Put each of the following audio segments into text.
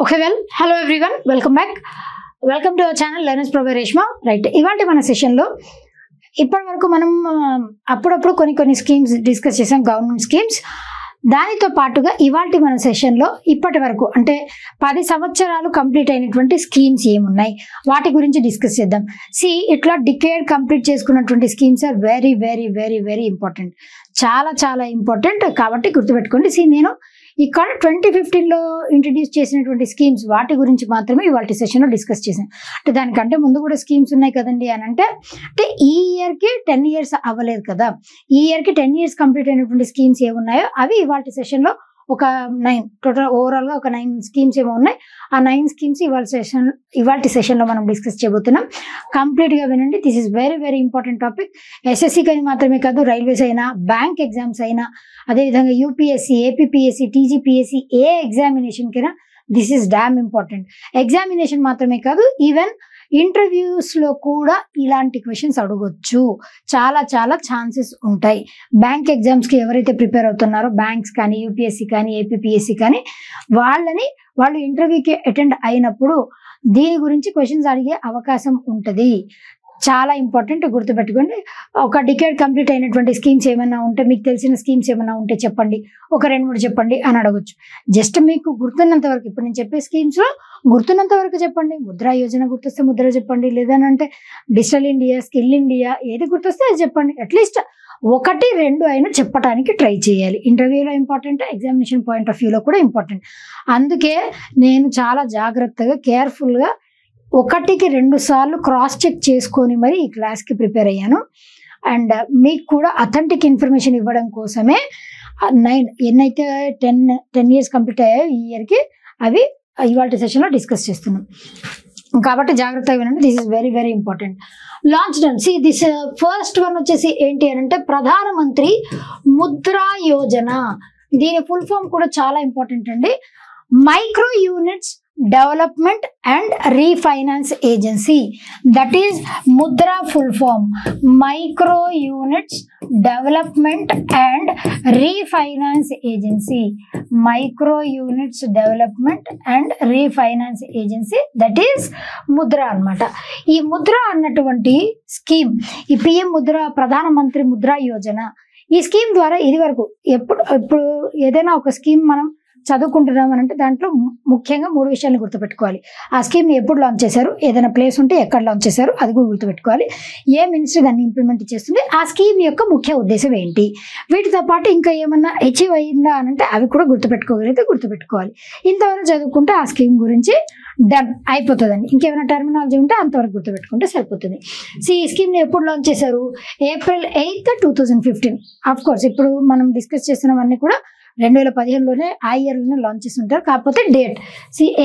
Okay, well, hello everyone, welcome back. Welcome to our channel Learners Pro by Reshma. Right, ఇవాల్టి మన సెషన్లో ఇప్పటి వరకు మనం అప్పుడప్పుడు కొన్ని స్కీమ్స్ డిస్కస్ చేసాం, గవర్నమెంట్ స్కీమ్స్. దానితో పాటుగా ఇవాల్టి మన సెషన్లో ఇప్పటి వరకు అంటే 10 సంవత్సరాలు కంప్లీట్ అయినటువంటి స్కీమ్స్ ఏమున్నాయి వాటి గురించి డిస్కస్ చేద్దాం. ఇట్లా డికేడ్ కంప్లీట్ చేసుకున్నటువంటి schemes are very very very very important, చాలా ఇంపార్టెంట్. కాబట్టి గుర్తుపెట్టుకోండి. నేను ఇక్కడ 2015లో ఇంట్రడ్యూస్ చేసినటువంటి స్కీమ్స్ వాటి గురించి మాత్రమే ఇవాళ సెషన్లో డిస్కస్ చేసాం. అంటే దానికంటే ముందు కూడా స్కీమ్స్ ఉన్నాయి కదండి అని అంటే ఈ ఇయర్కి 10 years అవ్వలేదు కదా. ఈ ఇయర్కి 10 years కంప్లీట్ అయినటువంటి స్కీమ్స్ ఏమున్నాయో అవి ఇవాళ సెషన్లో ఒక 9 టోటల్ ఓవరాల్గా ఒక 9 స్కీమ్స్ ఏమో ఉన్నాయి. ఆ 9 స్కీమ్స్ ఇవాళ సెషన్లో మనం డిస్కస్ చేయబోతున్నాం. కంప్లీట్గా వినండి. This is very very important topic. ఎస్ఎస్సికి అని మాత్రమే కాదు, రైల్వేస్ అయినా, బ్యాంక్ ఎగ్జామ్స్ అయినా, అదేవిధంగా యూపీఎస్సి, ఏపీపీఎస్సి, టీజీపీఎస్సి, ఏ ఎగ్జామినేషన్కైనా this is damn important. Examination మాత్రమే కాదు, ఈవెన్ ఇంటర్వ్యూస్లో కూడా ఇలాంటి క్వశ్చన్స్ అడగొచ్చు. చాలా ఛాన్సెస్ ఉంటాయి. బ్యాంక్ ఎగ్జామ్స్కి ఎవరైతే ప్రిపేర్ అవుతున్నారో, బ్యాంక్స్ కానీ, యూపీఎస్సి కానీ, ఏపీపీఎస్సి కానీ, వాళ్ళు ఇంటర్వ్యూకి అటెండ్ అయినప్పుడు దీని గురించి క్వశ్చన్స్ అడిగే అవకాశం ఉంటుంది. చాలా ఇంపార్టెంట్, గుర్తుపెట్టుకోండి. ఒక డికేడ్ కంప్లీట్ అయినటువంటి స్కీమ్స్ ఏమైనా ఉంటే, మీకు తెలిసిన స్కీమ్స్ ఏమైనా ఉంటే చెప్పండి, ఒక 2-3 చెప్పండి అని అడగొచ్చు. జస్ట్ మీకు గుర్తున్నంత వరకు, ఇప్పుడు నేను చెప్పే స్కీమ్స్లో గుర్తున్నంత వరకు చెప్పండి. ముద్రా యోజన గుర్తొస్తే ముద్ర చెప్పండి, లేదనంటే డిజిటల్ ఇండియా, స్కిల్ ఇండియా, ఏది గుర్తొస్తే అది చెప్పండి. అట్లీస్ట్ 1-2 అయినా చెప్పడానికి ట్రై చేయాలి. ఇంటర్వ్యూలో ఇంపార్టెంట్, ఎగ్జామినేషన్ పాయింట్ ఆఫ్ వ్యూలో కూడా ఇంపార్టెంట్. అందుకే నేను చాలా జాగ్రత్తగా, కేర్ఫుల్గా 1-2 సార్లు క్రాస్ చెక్ చేసుకొని మరి ఈ క్లాస్కి ప్రిపేర్ అయ్యాను. అండ్ మీకు కూడా అథెంటిక్ ఇన్ఫర్మేషన్ ఇవ్వడం కోసమే 9 ఎన్నైతే 10 years కంప్లీట్ అయ్యాయో ఈ ఇయర్కి అవి ఇవాళ సెషన్లో డిస్కస్ చేస్తున్నాం. కాబట్టి జాగ్రత్తగా వినండి. This is very very important. Launch done. This first one వచ్చేసి ఏంటి అని అంటే ప్రధానమంత్రి ముద్రా యోజన. దీని ఫుల్ ఫామ్ కూడా చాలా ఇంపార్టెంట్ అండి. Micro units development and refinance agency, that is Mudra full form. Micro units development and refinance agency, micro units development and refinance agency, that is Mudra అన్నమాట. ఈ ముద్ర అన్నటువంటి స్కీమ్, ఈ పిఎం ముద్ర, ప్రధానమంత్రి ముద్రా యోజన, ఈ స్కీమ్ ద్వారా ఇది వరకు ఇప్పుడు ఏదైనా ఒక స్కీమ్ మనం చదువుకుంటున్నాం అని అంటే దాంట్లో ముఖ్యంగా 3 విషయాలు గుర్తుపెట్టుకోవాలి. ఆ స్కీమ్ని ఎప్పుడు లాంచ్ చేశారు, ఏదైనా ప్లేస్ ఉంటే ఎక్కడ లాంచ్ చేశారు అది కూడా గుర్తుపెట్టుకోవాలి. ఏ మినిస్ట్రీ దాన్ని ఇంప్లిమెంట్ చేస్తుంది, ఆ స్కీమ్ యొక్క ముఖ్య ఉద్దేశం ఏంటి, వీటితో పాటు ఇంకా ఏమన్నా అచీవ్ అయ్యిందా అని అంటే అవి కూడా గుర్తుపెట్టుకోగలిగితే గుర్తుపెట్టుకోవాలి. ఇంతవరకు చదువుకుంటే ఆ స్కీమ్ గురించి డన్ అయిపోతుందండి. ఇంకేమైనా టర్మినాలజీ ఉంటే అంతవరకు గుర్తుపెట్టుకుంటే సరిపోతుంది. ఈ స్కీమ్ని ఎప్పుడు లాంచ్ చేశారు? April 8, 2015. ఆఫ్ కోర్స్ ఇప్పుడు మనం డిస్కస్ చేసినవన్నీ కూడా 2015లోనే, ఆ ఇయర్లోనే లాంచ్ చేసి ఉంటారు. కాకపోతే డేట్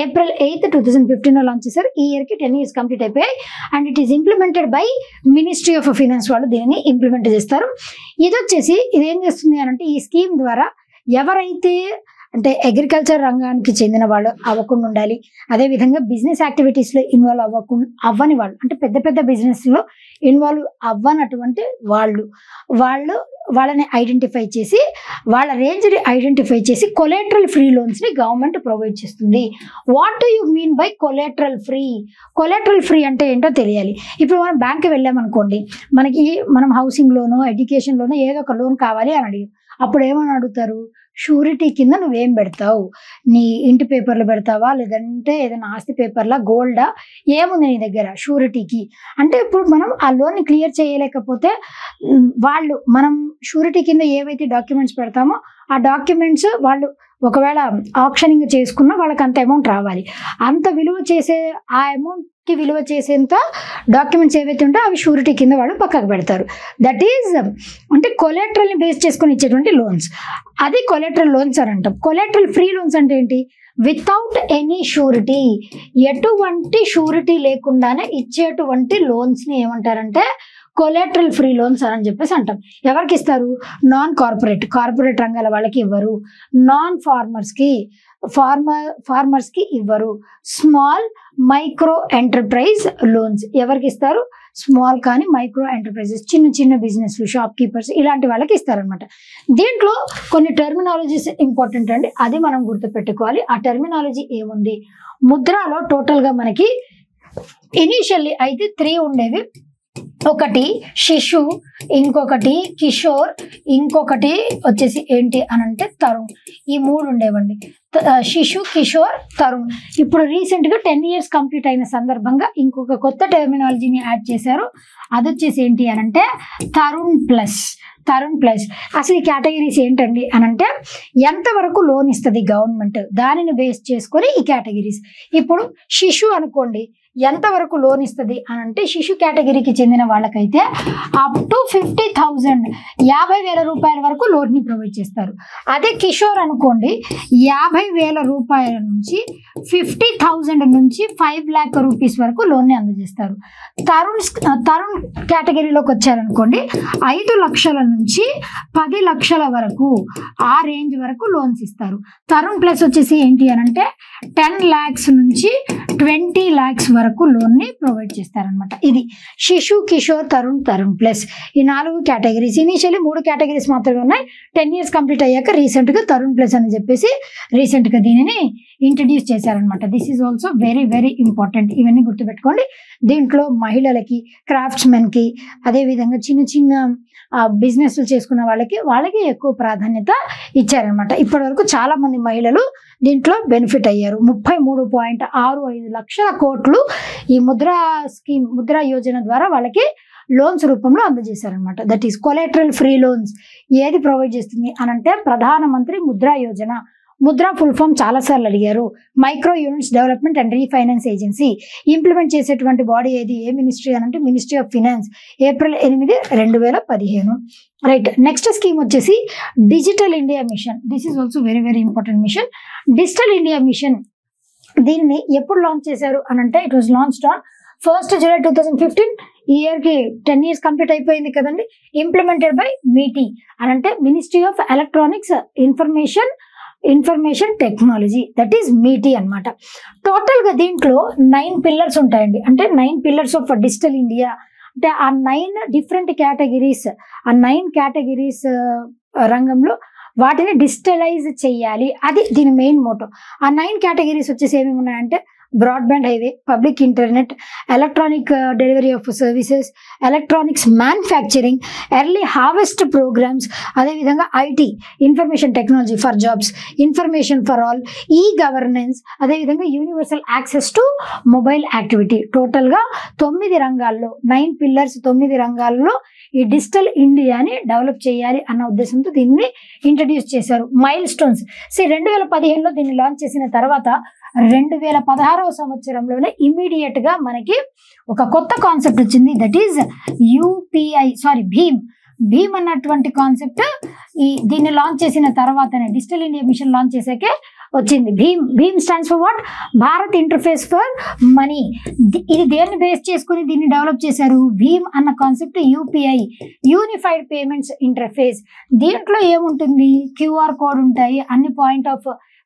April 8, 2015లో లాంచ్ చేశారు. ఈ ఇయర్కి 10 years కంప్లీట్ అయిపోయాయి. And it is implemented by ministry of finance. వాళ్ళు దీనిని ఇంప్లిమెంట్ చేస్తారు. ఇది వచ్చేసి ఇదేం చేస్తుంది అని అంటే ఈ స్కీమ్ ద్వారా ఎవరైతే అంటే అగ్రికల్చర్ రంగానికి చెందిన వాళ్ళు అవ్వకుండా ఉండాలి, అదేవిధంగా బిజినెస్ యాక్టివిటీస్లో ఇన్వాల్వ్ అవ్వని వాళ్ళు, అంటే పెద్ద బిజినెస్లో ఇన్వాల్వ్ అవ్వనటువంటి వాళ్ళని ఐడెంటిఫై చేసి, వాళ్ళ రేంజ్ని ఐడెంటిఫై చేసి కొలేటరల్ ఫ్రీ లోన్స్ని గవర్నమెంట్ ప్రొవైడ్ చేస్తుంది. What do you mean by collateral free? Collateral free అంటే ఏంటో తెలియాలి. ఇప్పుడు మనం బ్యాంక్కి వెళ్ళామనుకోండి, మనం హౌసింగ్ లోనో, ఎడ్యుకేషన్ లోనో ఏదో ఒక లోన్ కావాలి అని అడిగాం. అప్పుడు ఏమని అడుగుతారు? షూరిటీ కింద నువ్వేం పెడతావు? నీ ఇంటి పేపర్లు పెడతావా, లేదంటే ఏదైనా ఆస్తి పేపర్లా, గోల్డా, ఏముంది నీ దగ్గర షూరిటీకి అంటే? ఇప్పుడు మనం ఆ లోన్ని క్లియర్ చేయలేకపోతే మనం షూరిటీ కింద ఏవైతే డాక్యుమెంట్స్ పెడతామో ఆ డాక్యుమెంట్స్ వాళ్ళు ఒకవేళ ఆప్షనింగ్ చేసుకున్నా వాళ్ళకి అంత అమౌంట్ రావాలి. అంత విలువ చేసే, ఆ అమౌంట్కి విలువ చేసేంత డాక్యుమెంట్స్ ఏవైతే ఉంటాయో అవి షూరిటీ కింద వాళ్ళు పక్కకు పెడతారు. దట్ ఈజ్ అంటే కొలేటరల్ని బేస్ చేసుకుని ఇచ్చేటువంటి లోన్స్, అది కొలేటరల్ లోన్స్ అని అంటాం. కొలేటరల్ ఫ్రీ లోన్స్ అంటే ఏంటి? వితౌట్ ఎనీ షూరిటీ, ఎటువంటి షూరిటీ లేకుండానే ఇచ్చేటువంటి లోన్స్ని ఏమంటారంటే కొలాటరల్ ఫ్రీ లోన్స్ అని చెప్పేసి అంటాం. ఎవరికి ఇస్తారు? నాన్ కార్పొరేట్ రంగాల వాళ్ళకి ఇవ్వరు, నాన్ ఫార్మర్స్కి ఇవ్వరు. స్మాల్ మైక్రో ఎంటర్ప్రైజ్ లోన్స్ ఎవరికి ఇస్తారు? స్మాల్ కానీ మైక్రో ఎంటర్ప్రైజెస్, చిన్న బిజినెస్, షాప్ కీపర్స్, ఇలాంటి వాళ్ళకి ఇస్తారనమాట. దీంట్లో కొన్ని టెర్మినాలజీస్ ఇంపార్టెంట్ అండి, అది మనం గుర్తుపెట్టుకోవాలి. ఆ టెర్మినాలజీ ఏముంది? ముద్రాలో టోటల్గా మనకి ఇనీషియల్లీ అయితే 3 ఉండేవి. ఒకటి శిశు, ఇంకొకటి కిషోర్, ఇంకొకటి వచ్చేసి ఏంటి అని అంటే తరుణ్. ఈ 3 ఉండేవండి, శిశు, కిషోర్, తరుణ్. ఇప్పుడు రీసెంట్గా 10 years కంప్లీట్ అయిన సందర్భంగా ఇంకొక కొత్త టెర్మినాలజీని యాడ్ చేశారు. అది వచ్చేసి ఏంటి అని అంటే తరుణ్ ప్లస్. అసలు ఈ కేటగిరీస్ ఏంటండి అని అంటే ఎంతవరకు లోన్ ఇస్తుంది గవర్నమెంట్, దానిని బేస్ చేసుకొని ఈ కేటగిరీస్. ఇప్పుడు శిశు అనుకోండి, ఎంతవరకు లోన్ ఇస్తుంది అని అంటే శిశు కేటగిరీకి చెందిన వాళ్ళకైతే అప్ టు 50,000 50,000 రూపాయల వరకు లోన్ని ప్రొవైడ్ చేస్తారు. అదే కిషోర్ అనుకోండి, 50,000 రూపాయల నుంచి 50,000 నుంచి 5 lakh rupees వరకు లోన్ని అందజేస్తారు. తరుణ్ కేటగిరీలోకి వచ్చారనుకోండి, 5 లక్షల నుంచి 10 లక్షల వరకు ఆ రేంజ్ వరకు లోన్స్ ఇస్తారు. తరుణ్ ప్లస్ వచ్చేసి ఏంటి అని అంటే 10 lakhs నుంచి 20 lakhs వరకు లోన్ ని ప్రొవైడ్ చేస్తారనమాట. ఇది శిశు, కిషోర్, తరుణ్ ప్లస్, ఈ 4 కేటగిరీస్. ఇనీషియల్లీ 3 కేటగిరీస్ మాత్రమే ఉన్నాయి. 10 years కంప్లీట్ అయ్యాక రీసెంట్ గా తరుణ్ ప్లస్ అని చెప్పేసి రీసెంట్ గా దీనిని ఇంట్రడ్యూస్ చేశారనమాట. This is also very very important. ఇవన్నీ గుర్తుపెట్టుకోండి. దీంట్లో మహిళలకి, క్రాఫ్ట్స్ మెన్ కి, అదేవిధంగా చిన్న బిజినెస్ చేసుకున్న వాళ్ళకి ఎక్కువ ప్రాధాన్యత ఇచ్చారనమాట. ఇప్పటి వరకు చాలా మంది మహిళలు దీంట్లో బెనిఫిట్ అయ్యారు. 33.65 లక్షల కోట్లు ఈ ముద్రా యోజన ద్వారా వాళ్ళకి లోన్స్ రూపంలో అందజేశారనమాట. That is collateral free loans. ఏది ప్రొవైడ్ చేస్తుంది అనంటే ప్రధానమంత్రి ముద్రా యోజన. ముద్రా ఫుల్ ఫామ్ చాలాసార్లు అడిగారు. Micro units development and refinance agency. Implement చేసేటువంటి బాడీ ఏది, ఏ మినిస్ట్రీ అనంటే ministry of finance. April 8, 2015. Right. Next scheme వచ్చేసి digital India mission. This is also very very important mission. Digital India mission దీన్ని ఎప్పుడు launch చేశారు అనంటే it was launched on 1st July 2015. ఈ ఇయర్కి 10 years కంప్లీట్ అయిపోయింది కదండి. ఇంప్లిమెంటెడ్ బై మీటీ అనంటే ministry of electronics information technology, that is MeitY అనమాట. టోటల్గా దీంట్లో 9 pillars ఉంటాయండి. అంటే 9 pillars ఆఫ్ డిజిటల్ ఇండియా. అంటే ఆ 9 different కేటగిరీస్, ఆ 9 కేటగిరీస్ రంగంలో వాటిని డిజిటలైజ్ చేయాలి, అది దీని మెయిన్ మోటో. ఆ 9 కేటగిరీస్ వచ్చేసి ఏమేమి ఉన్నాయంటే broadband highway, public internet, electronic delivery of services, electronics manufacturing, early harvest programmes, అదేవిధంగా IT, information technology for jobs, information for all, e governance, అదేవిధంగా universal access to mobile activity. టోటల్గా 9 రంగాల్లో 9 pillars 9 రంగాల్లో ఈ డిజిటల్ ఇండియాని డెవలప్ చేయాలి అన్న ఉద్దేశంతో దీన్ని ఇంట్రడ్యూస్ చేశారు. Mile stones. 2015లో దీన్ని లాంచ్ చేసిన తర్వాత 2016వ సంవత్సరంలోనే ఇమీడియట్ గా మనకి ఒక కొత్త కాన్సెప్ట్ వచ్చింది. దట్ ఈజ్ భీమ్ అన్నటువంటి కాన్సెప్ట్ దీన్ని లాంచ్ చేసిన తర్వాతనే, డిజిటల్ ఇండియా మిషన్ లాంచ్ చేసాకే వచ్చింది. భీమ్ stands for what? Bharat interface for money. ఇది దేన్ని బేస్ చేసుకుని దీన్ని డెవలప్ చేశారు? భీమ్ అన్న concept UPI, unified payments interface. దీంట్లో ఏముంటుంది? QR కోడ్ ఉంటాయి. అన్ని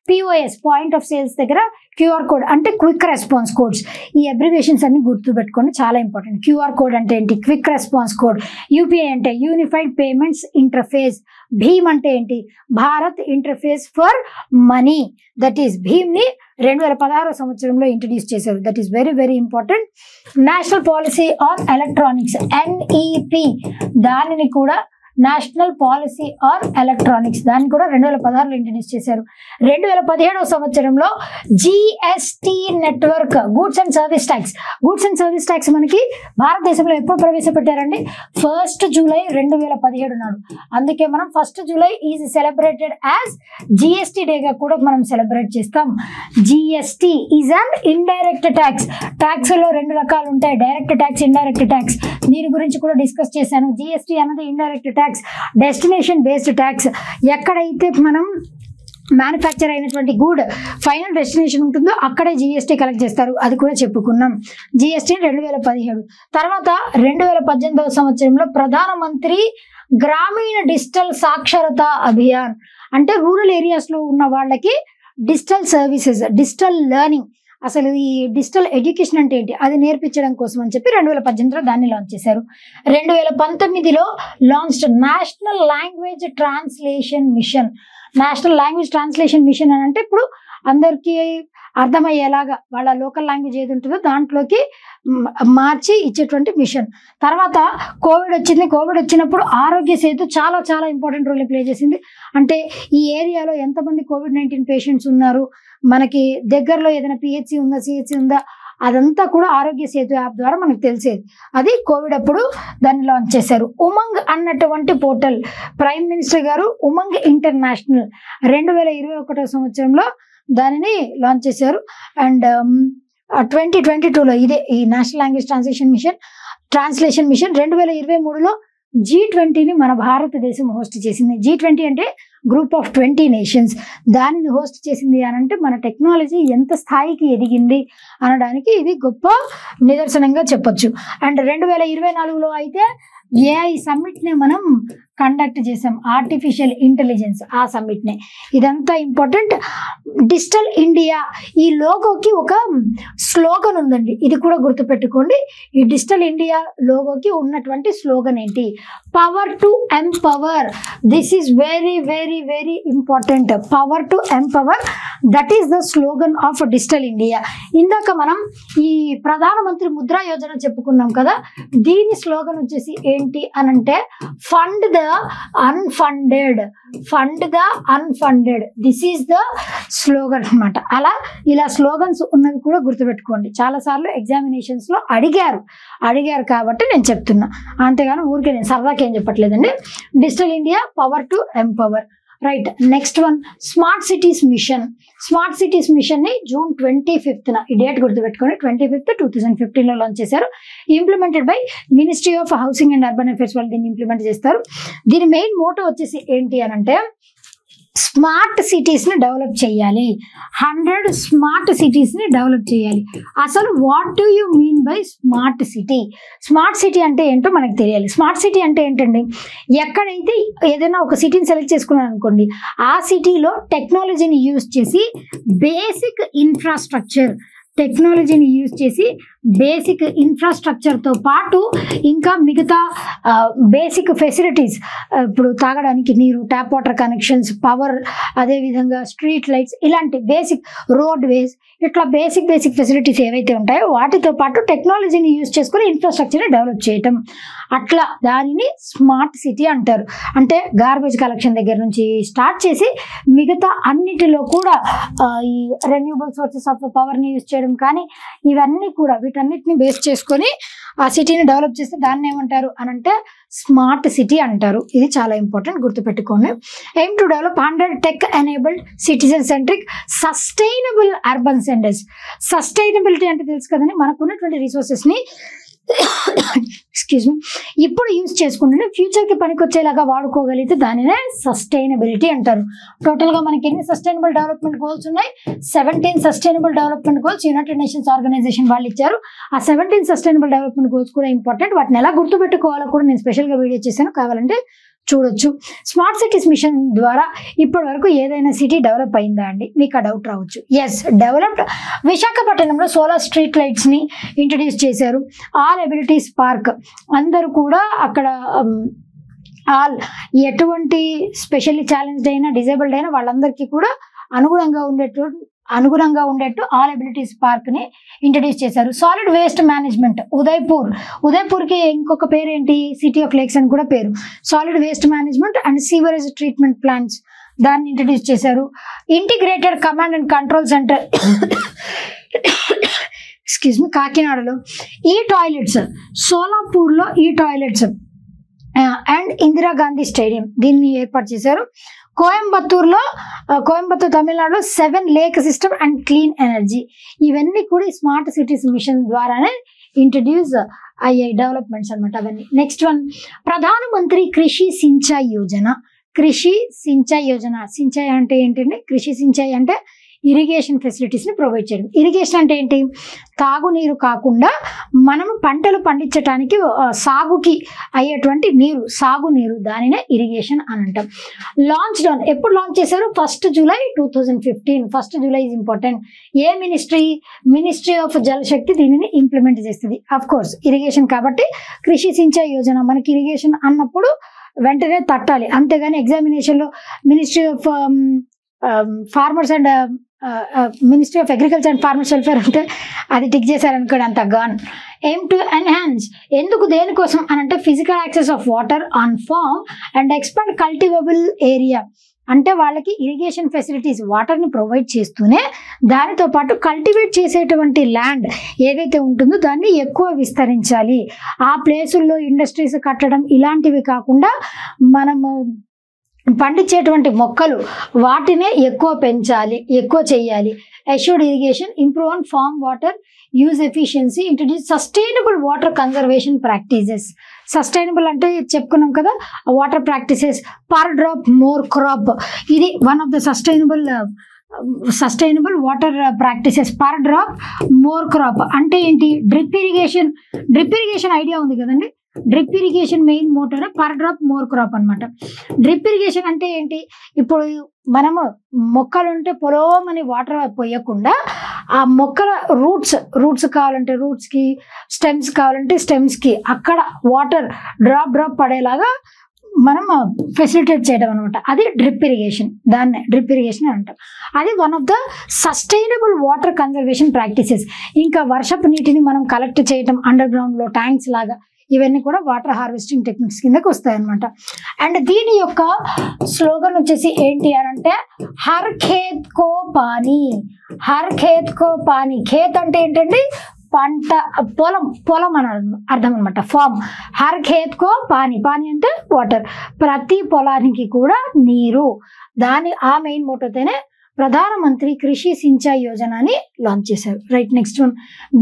POS పాయింట్ ఆఫ్ సేల్స్ దగ్గర QR కోడ్ అంటే క్విక్ రెస్పాన్స్ కోడ్స్. ఈ అబ్రివేషన్స్ అన్ని గుర్తుపెట్టుకోండి, చాలా ఇంపార్టెంట్. QR కోడ్ అంటే ఏంటి? Quick response code. UPI అంటే యూనిఫైడ్ పేమెంట్స్ ఇంటర్ఫేస్. భీమ్ అంటే ఏంటి? Bharat interface for money. That is భీమ్ని 2016వ సంవత్సరంలో ఇంట్రడ్యూస్ చేశారు. That is very very important. National policy on electronics, NEP, దానిని కూడా నేషనల్ పాలసీ ఆన్ ఎలక్ట్రానిక్స్, దాన్ని కూడా 2016లో ఇంట్రడ్యూస్ చేశారు. 2017వ సంవత్సరంలో GST network, goods and service tax మనకి భారతదేశంలో ఎప్పుడు ప్రవేశపెట్టారండి? 1st July 2017 నాడు. అందుకే మనం 1st July is celebrated as GST డేగా కూడా మనం సెలబ్రేట్ చేస్తాం. GST is an indirect tax. Tax లో 2 రకాలు ఉంటాయి, డైరెక్ట్ ట్యాక్స్, ఇండైరెక్ట్ ట్యాక్స్. దీని గురించి కూడా డిస్కస్ చేశాను. GST అన్నది indirect tax, destination based tax. ఎక్కడైతే మనం మ్యానుఫ్యాక్చర్ అయినటువంటి గూడ్ ఫైనల్ డెస్టినేషన్ ఉంటుందో అక్కడే జిఎస్టీ కలెక్ట్ చేస్తారు, అది కూడా చెప్పుకున్నాం. జిఎస్టీ 2017. తర్వాత 2018వ సంవత్సరంలో ప్రధానమంత్రి గ్రామీణ డిజిటల్ సాక్షరతా అభియాన్, అంటే రూరల్ ఏరియాస్లో ఉన్న వాళ్ళకి డిజిటల్ సర్వీసెస్, డిజిటల్ లెర్నింగ్, అసలు ఈ డిజిటల్ ఎడ్యుకేషన్ అంటే ఏంటి అది నేర్పించడం కోసం అని చెప్పి 2018లో దాన్ని లాంచ్ చేశారు. 2019లో launched national language translation mission. National language translation mission అని అంటే ఇప్పుడు అందరికీ అర్థమయ్యేలాగా వాళ్ళ లోకల్ లాంగ్వేజ్ ఏది ఉంటుందో దాంట్లోకి మార్చి ఇచ్చేటువంటి మిషన్. తర్వాత కోవిడ్ వచ్చింది. కోవిడ్ వచ్చినప్పుడు ఆరోగ్య సేతు చాలా చాలా ఇంపార్టెంట్ రోల్ ప్లే చేసింది. అంటే ఈ ఏరియాలో ఎంతమంది COVID-19 పేషెంట్స్ ఉన్నారు, మనకి దగ్గరలో ఏదైనా పిహెచ్సి ఉందా, సిహెచ్సి ఉందా, అదంతా కూడా ఆరోగ్య సేతు యాప్ ద్వారా మనకు తెలిసేది. అది కోవిడ్ అప్పుడు దాన్ని లాంచ్ చేశారు. ఉమంగ్ అన్నటువంటి పోర్టల్ ప్రైమ్ మినిస్టర్ గారు ఉమంగ్ ఇంటర్నేషనల్ 2021వ సంవత్సరంలో దానిని లాంచ్ చేశారు. అండ్ 2022లో ఇదే ఈ నేషనల్ లాంగ్వేజ్ ట్రాన్స్లేషన్ మిషన్ 2023లో G20ని మన భారతదేశం హోస్ట్ చేసింది. G20 అంటే గ్రూప్ ఆఫ్ 20 నేషన్స్. దానిని హోస్ట్ చేసింది అని అంటే మన టెక్నాలజీ ఎంత స్థాయికి ఎదిగింది అనడానికి ఇది గొప్ప నిదర్శనంగా చెప్పొచ్చు. అండ్ 2024లో అయితే ఏఐ సమ్మిట్ని మనం కండక్ట్ చేసాం, ఆర్టిఫిషియల్ ఇంటెలిజెన్స్ ఆ సమ్మిట్ని. ఇదంతా ఇంపార్టెంట్. డిజిటల్ ఇండియా ఈ లోగోకి ఒక స్లోగన్ ఉందండి, ఇది కూడా గుర్తుపెట్టుకోండి. ఈ డిజిటల్ ఇండియా లోగోకి ఉన్నటువంటి స్లోగన్ ఏంటి? Power to empower. This is very very very important. Power to empower, that is the slogan of digital India. ఇందాక మనం ఈ ప్రధానమంత్రి ముద్రా యోజన చెప్పుకున్నాం కదా, దీని స్లోగన్ వచ్చేసి ఏంటి అనంటే fund the unfunded. Fund the unfunded, this is the slogan అనమాట. అలా ఇలా స్లోగన్స్ ఉన్నవి కూడా గుర్తుపెట్టుకోండి. చాలాసార్లు ఎగ్జామినేషన్స్లో అడిగారు కాబట్టి నేను చెప్తున్నా, అంతేగాని ఊరికే నేను సరదాకి ఏం చెప్పట్లేదండి. Digital India, power to empower. Right. Next one smart cities mission. Smart cities mission ని June 25th, ఈ డేట్ గుర్తుపెట్టుకోండి, 25th 2015లో లాంచ్ చేశారు. Implemented by ministry of housing and urban affairs వాళ్ళు దీన్ని ఇంప్లిమెంట్ చేస్తారు. దీని మెయిన్ మోటో వచ్చేసి ఏంటి అని అంటే స్మార్ట్ సిటీస్ని డెవలప్ చేయాలి. 100 స్మార్ట్ సిటీస్ని డెవలప్ చేయాలి. అసలు what do you mean by smart city? Smart city అంటే ఏంటో మనకు తెలియాలి. స్మార్ట్ సిటీ అంటే ఏంటండి, ఎక్కడైతే ఏదైనా ఒక సిటీని సెలెక్ట్ చేసుకున్నాను అనుకోండి, ఆ సిటీలో టెక్నాలజీని యూజ్ చేసి బేసిక్ ఇన్ఫ్రాస్ట్రక్చర్తో పాటు ఇంకా మిగతా బేసిక్ ఫెసిలిటీస్, ఇప్పుడు తాగడానికి నీరు, ట్యాప్ వాటర్ కనెక్షన్స్, పవర్, అదేవిధంగా స్ట్రీట్ లైట్స్, ఇలాంటి బేసిక్ రోడ్ వేస్, ఇట్లా బేసిక్ ఫెసిలిటీస్ ఏవైతే ఉంటాయో వాటితో పాటు టెక్నాలజీని యూజ్ చేసుకుని ఇన్ఫ్రాస్ట్రక్చర్ని డెవలప్ చేయటం, అట్లా దానిని స్మార్ట్ సిటీ అంటారు. అంటే గార్బేజ్ కలెక్షన్ దగ్గర నుంచి స్టార్ట్ చేసి మిగతా అన్నిటిలో కూడా ఈ రెన్యూబుల్ సోర్సెస్ ఆఫ్ పవర్ని యూజ్ చేయడం కానీ ఇవన్నీ కూడా వీటన్నిటిని బేస్ చేసుకొని ఆ సిటీని డెవలప్ చేస్తే దాన్ని ఏమంటారు అని అంటే స్మార్ట్ సిటీ అంటారు. ఇది చాలా ఇంపార్టెంట్, గుర్తుపెట్టుకోండి. Aim to develop 100 tech enabled citizen centric sustainable urban centres. Sustainability అంటే తెలుసు కదండి, మనకున్నటువంటి రిసోర్సెస్ని ఇప్పుడు యూజ్ చేసుకుంటే ఫ్యూచర్కి పనికొచ్చేలాగా వాడుకోగలిగితే దానినే సస్టైనబిలిటీ అంటారు. టోటల్గా మనకి ఎన్ని సస్టైనబుల్ డెవలప్మెంట్ గోల్స్ ఉన్నాయి? 17 sustainable development goals united nations organisation వాళ్ళు ఇచ్చారు. ఆ 17 సస్టైనబుల్ డెవలప్మెంట్ గోల్స్ కూడా ఇంపార్టెంట్. వాటిని ఎలా గుర్తుపెట్టుకోవాలో కూడా నేను స్పెషల్గా వీడియో చేశాను, కావాలంటే చూడొచ్చు. స్మార్ట్ సిటీస్ మిషన్ ద్వారా ఇప్పటి వరకు ఏదైనా సిటీ డెవలప్ అయిందా అండి? మీకు ఆ డౌట్ రావచ్చు. Yes, developed. విశాఖపట్నంలో సోలార్ స్ట్రీట్ లైట్స్ని ఇంట్రడ్యూస్ చేశారు. ఆల్ ఎబిలిటీస్ పార్క్, అందరూ కూడా అక్కడ ఎటువంటి స్పెషల్లీ ఛాలెంజ్డ్ అయినా డిజేబుల్డ్ అయినా వాళ్ళందరికీ కూడా అనుగుణంగా ఉండేట్టు ఆల్ ఎబిలిటీస్ పార్క్ ని ఇంట్రడ్యూస్ చేశారు. సాలిడ్ వేస్ట్ మేనేజ్మెంట్ ఉదయ్పూర్కి ఇంకొక పేరు ఏంటి? సిటీ ఆఫ్ లేక్స్ అని కూడా పేరు. Solid waste management and sewerage treatment plants దాన్ని ఇంట్రడ్యూస్ చేశారు. Integrated command and control centre కాకినాడలో. ఈ టాయిలెట్స్, సోలాపూర్లో ఈ టాయిలెట్స్ అండ్ ఇందిరాగాంధీ స్టేడియం దీన్ని ఏర్పాటు చేశారు. కోయంబత్తూర్ తమిళనాడులో 7 lake system and clean energy. ఇవన్నీ కూడా స్మార్ట్ సిటీస్ మిషన్ ద్వారానే ఇంట్రడ్యూస్ అయ్యాయి డెవలప్మెంట్స్ అనమాట అవన్నీ. నెక్స్ట్ వన్ ప్రధానమంత్రి కృషి సించాయ్ యోజన. కృషి సించాయ్ యోజన. సించాయ్ అంటే ఏంటంటే, కృషి సించాయ్ అంటే ఇరిగేషన్ ఫెసిలిటీస్ని ప్రొవైడ్ చేయడం. ఇరిగేషన్ అంటే ఏంటి? తాగునీరు కాకుండా మనం పంటలు పండించడానికి సాగుకి అయ్యేటువంటి నీరు, సాగునీరు, దానినే ఇరిగేషన్ అని అంటాం. లాంచ్ డౌన్ ఎప్పుడు లాంచ్ చేశారు? 1 జూలై 2015. 1 July is important. ఏ మినిస్ట్రీ ఆఫ్ జలశక్తి దీనిని ఇంప్లిమెంట్ చేస్తుంది. అఫ్ కోర్స్ ఇరిగేషన్ కాబట్టి కృషి సించాయ్ యోజన. మనకి ఇరిగేషన్ అన్నప్పుడు వెంటనే తట్టాలి, అంతేగాని ఎగ్జామినేషన్లో ministry of farmers and ministry of agriculture and farmers welfare అంటే అది టిక్ చేశారనుకోండి, అంత గాన్. ఎయిమ్ టు ఎన్హాన్స్, ఎందుకు దేనికోసం అని అంటే physical access of water on farm and expand cultivable area. అంటే వాళ్ళకి ఇరిగేషన్ ఫెసిలిటీస్, వాటర్ని ప్రొవైడ్ చేస్తూనే దానితో పాటు కల్టివేట్ చేసేటువంటి ల్యాండ్ ఏదైతే ఉంటుందో దాన్ని ఎక్కువ విస్తరించాలి. ఆ ప్లేసుల్లో ఇండస్ట్రీస్ కట్టడం ఇలాంటివి కాకుండా మనము పండించేటువంటి మొక్కలు వాటినే ఎక్కువ పెంచాలి, ఎక్కువ చేయాలి. Assured irrigation, improve on farm water use efficiency, introduce sustainable water conservation practices. Sustainable అంటే చెప్పుకున్నాం కదా, water practices. Per drop more crop, ఇది one of the sustainable water practices. Per drop more crop అంటే ఏంటి? డ్రిప్ ఇరిగేషన్ ఐడియా ఉంది కదండి. Drip irrigation main motor per drop more crop అనమాట. Drip irrigation అంటే ఏంటి? ఇప్పుడు మనము మొక్కలు ఉంటే పొలమని వాటర్ పోయకుండా ఆ మొక్కల రూట్స్ కావాలంటే రూట్స్కి, స్టెమ్స్ కావాలంటే స్టెమ్స్కి అక్కడ వాటర్ డ్రాప్ పడేలాగా మనం ఫెసిలిటేట్ చేయడం అనమాట. అది డ్రిప్ ఇరిగేషన్. దాన్నే డ్రిప్ ఇరిగేషన్ అంటాం. అది one of the sustainable water conservation practices. ఇంకా వర్షపు నీటిని మనం కలెక్ట్ చేయడం అండర్ గ్రౌండ్లో ట్యాంక్స్ లాగా, ఇవన్నీ కూడా వాటర్ హార్వెస్టింగ్ టెక్నిక్స్ కిందకి వస్తాయి అనమాట. అండ్ దీని యొక్క స్లోగన్ వచ్చేసి ఏంటి అని అంటే హర్ ఖేత్ కో పానీ. హర్ ఖేత్ కో పానీ. ఖేత్ అంటే ఏంటంటే పంట, పొలం అని అర్థం అనమాట. ఫామ్. హర్ ఖేత్ కో పానీ. పానీ అంటే వాటర్. ప్రతి పొలానికి కూడా నీరు. ఆ మెయిన్ మోటోతోనే ప్రధానమంత్రి కృషి సించాయ్ యోజనని లాంచ్ చేశారు. Right, next one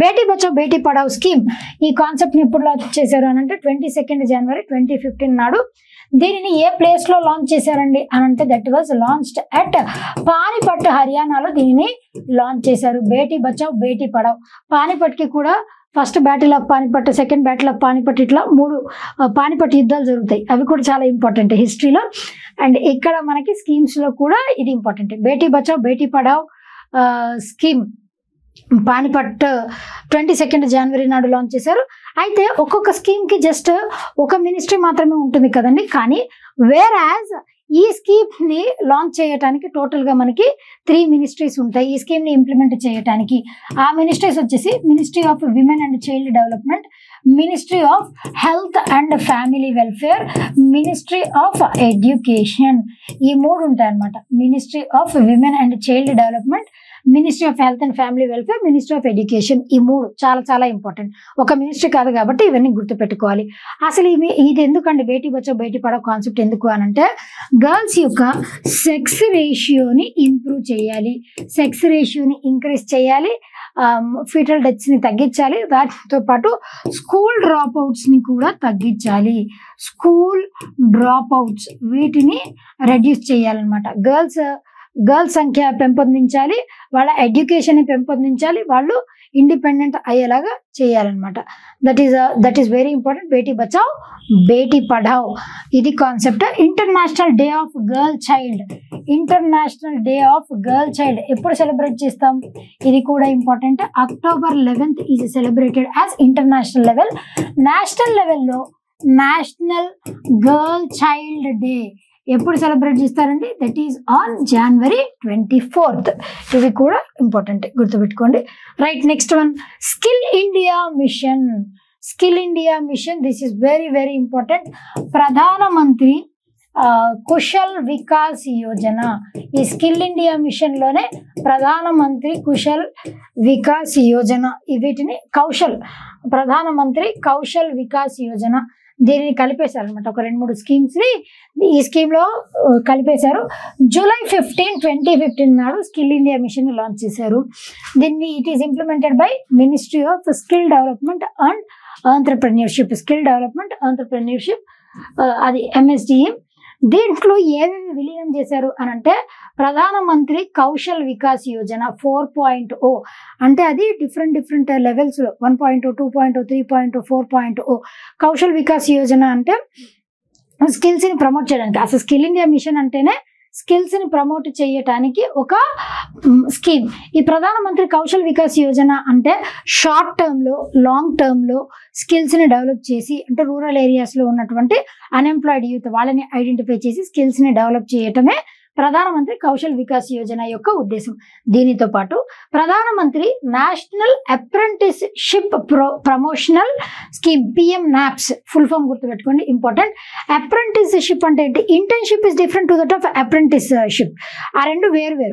Beti Bachao Beti Padhao scheme. ఈ కాన్సెప్ట్ని ఎప్పుడు లాంచ్ చేశారు అని అంటే 22 జనవరి 2015 నాడు. దీనిని ఏ ప్లేస్లో లాంచ్ చేశారండి అని అంటే that was launched at Panipat, హర్యానాలో దీనిని లాంచ్ చేశారు. బేటీ బచావ్ బేటీ పడావ్. పానిపట్కి కూడా first battle of Panipat, second battle of Panipat, ఇట్లా 3 పానిపట్ యుద్ధాలు జరుగుతాయి. అవి కూడా చాలా ఇంపార్టెంట్ హిస్టరీలో. అండ్ ఇక్కడ మనకి స్కీమ్స్లో కూడా ఇది ఇంపార్టెంట్. బేటీ బచావ్ బేటీ పడావ్ స్కీమ్ పానిపట్ 22 జనవరి నాడు లాంచ్ చేశారు. అయితే ఒక్కొక్క స్కీమ్కి జస్ట్ ఒక మినిస్ట్రీ మాత్రమే ఉంటుంది కదండి. కానీ వేరాజ్ ఈ స్కీమ్ని లాంచ్ చేయడానికి టోటల్గా మనకి 3 మినిస్ట్రీస్ ఉంటాయి ఈ స్కీమ్ని ఇంప్లిమెంట్ చేయడానికి. ఆ మినిస్ట్రీస్ వచ్చేసి ministry of women and child development, ministry of health and family welfare, ministry of education. ఈ 3 ఉంటాయి అన్నమాట. Ministry of women and child development, ministry of health and family welfare, ministry of education. ఈ 3 చాలా చాలా important. ఒక ministry కాదు కాబట్టి ఇవన్నీ గుర్తుపెట్టుకోవాలి. అసలు ఇది ఎందుకండి బేటీ బచావ్ బేటీ పడావ్ కాన్సెప్ట్ ఎందుకు అని అంటే గర్ల్స్ యొక్క సెక్స్ రేషియోని ఇంప్రూవ్ చేయాలి, సెక్స్ రేషియోని ఇంక్రీజ్ చేయాలి, ఫీటల్ డెత్స్ని తగ్గించాలి. దాంతో పాటు స్కూల్ డ్రాప్ అవుట్స్ని కూడా తగ్గించాలి. స్కూల్ డ్రాప్ అవుట్స్ వీటిని రెడ్యూస్ చేయాలన్నమాట. గర్ల్స్ సంఖ్య పెంపొందించాలి, వాళ్ళ ఎడ్యుకేషన్ పెంపొందించాలి, వాళ్ళు ఇండిపెండెంట్ అయ్యేలాగా చేయాలన్నమాట. That is very important. Beti Bachao Beti Padhao ఇది concept. International day of girl child. International day of girl child ఎప్పుడు సెలబ్రేట్ చేస్తాం? ఇది కూడా important. October 11th is celebrated as international level. National లెవెల్లో నేషనల్ గర్ల్ చైల్డ్ డే ఎప్పుడు సెలబ్రేట్ చేస్తారండి? That is on January 24th. ఇవి కూడా important, గుర్తుపెట్టుకోండి. Right, next one skill India mission. Skill India mission, this is very very important. ప్రధానమంత్రి కుశల్ వికాస్ యోజన. ఈ skill India మిషన్లోనే ప్రధానమంత్రి కుశల్ వికాస్ యోజన, వీటిని ప్రధానమంత్రి కౌశల్ వికాస్ యోజన దీనిని కలిపేశారు అనమాట. ఒక 2-3 స్కీమ్స్ని ఈ స్కీమ్లో కలిపేశారు. July 15, 2015 నాడు స్కిల్ ఇండియా మిషన్ లాంచ్ చేశారు. దీన్ని it is implemented by ministry of skill development and entrepreneurship. Skill development entrepreneurship అది MSDM. దీంట్లో ఏమేమి విలీనం చేశారు అని అంటే ప్రధానమంత్రి కౌశల్ వికాస్ యోజన 4.0 అంటే అది డిఫరెంట్ లెవెల్స్లో 1.0, 2.0, 3.0, 4.0. కౌశల్ వికాస్ యోజన అంటే స్కిల్స్ని ప్రమోట్ చేయడానికి. అసలు స్కిల్ ఇండియా మిషన్ అంటేనే స్కిల్స్ని ప్రమోట్ చేయటానికి ఒక స్కీమ్. ఈ ప్రధానమంత్రి కౌశల్ వికాస్ యోజన అంటే షార్ట్ టర్మ్లో లాంగ్ టర్మ్లో స్కిల్స్ని డెవలప్ చేసి, అంటే రూరల్ ఏరియాస్లో ఉన్నటువంటి అన్ఎంప్లాయిడ్ యూత్ వాళ్ళని ఐడెంటిఫై చేసి స్కిల్స్ని డెవలప్ చేయటమే ప్రధానమంత్రి కౌశల్ వికాస్ యోజన యొక్క ఉద్దేశం. దీనితో పాటు ప్రధానమంత్రి national apprenticeship promotional scheme PMNAPS full form గుర్తుపెట్టుకోండి, ఇంపార్టెంట్. అప్రెంటిస్షిప్ అంటే ఏంటి? Internship is different to that of apprenticeship. ఆ రెండు వేరు.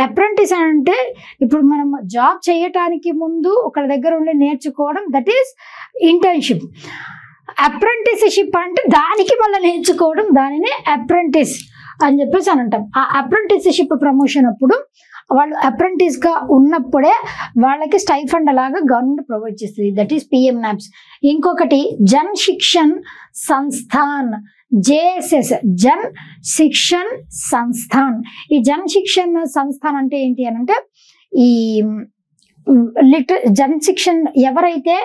అప్రెంటిస్ అంటే ఇప్పుడు మనం జాబ్ చేయటానికి ముందు ఒకరి దగ్గర ఉండి నేర్చుకోవడం, దట్ ఈస్ ఇంటర్న్షిప్. అప్రెంటిస్షిప్ అంటే దానికి మళ్ళీ నేర్చుకోవడం, దానిని అప్రెంటిస్ అని చెప్పేసి అని అంటాం. ఆ అప్రెంటిస్షిప్ ప్రమోషన్ అప్పుడు వాళ్ళు అప్రెంటిస్గా ఉన్నప్పుడే వాళ్ళకి స్టైఫండ్ లాగా గవర్నమెంట్ ప్రొవైడ్ చేస్తుంది, దట్ ఈస్ PMNAPS. ఇంకొకటి జన్ శిక్షణ్ సంస్థాన్, JSS, జన్ శిక్షణ్ సంస్థాన్. ఈ జన్ శిక్షణ్ సంస్థాన్ అంటే ఏంటి అని అంటే ఈ జన్ శిక్షణ్ ఎవరైతే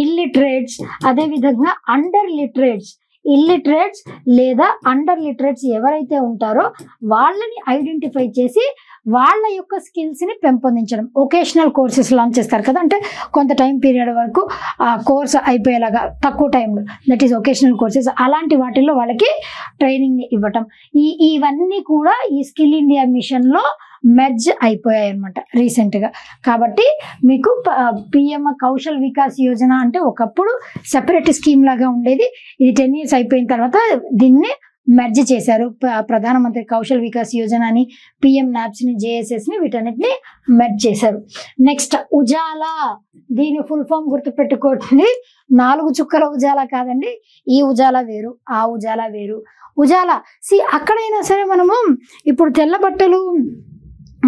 ఇల్లిటరేట్స్, అదేవిధంగా అండర్ లిటరేట్స్, ఇల్లిటరేట్స్ లేదా అండర్ లిటరేట్స్ ఎవరైతే ఉంటారో వాళ్ళని ఐడెంటిఫై చేసి వాళ్ళ యొక్క స్కిల్స్ని పెంపొందించడం. వొకేషనల్ కోర్సెస్ లాంచ్ చేస్తారు కదా, అంటే కొంత టైం పీరియడ్ వరకు ఆ కోర్స్ అయిపోయేలాగా తక్కువ టైంలో, దట్ ఈస్ వొకేషనల్ కోర్సెస్. అలాంటి వాటిల్లో వాళ్ళకి ట్రైనింగ్ని ఇవ్వటం. ఇవన్నీ కూడా ఈ స్కిల్ ఇండియా మిషన్లో మెర్జ్ అయిపోయాయి అనమాట రీసెంట్గా. కాబట్టి మీకు PM కౌశల్ వికాస్ యోజన అంటే ఒకప్పుడు సెపరేట్ స్కీమ్ లాగా ఉండేది. ఇది 10 years అయిపోయిన తర్వాత దీన్ని మెర్జ్ చేశారు. ప్రధానమంత్రి కౌశల్ వికాస్ యోజనని, PMNAPSని, JSSని వీటన్నిటిని మెర్జ్ చేశారు. నెక్స్ట్ ఉజాలా. దీని ఫుల్ ఫామ్ గుర్తుపెట్టుకోండి, 4 చుక్కల ఉజాలా కాదండి. ఈ ఉజాలా వేరు, ఆ ఉజాలా వేరు. ఉజాలా అక్కడైనా సరే మనము ఇప్పుడు తెల్ల బట్టలు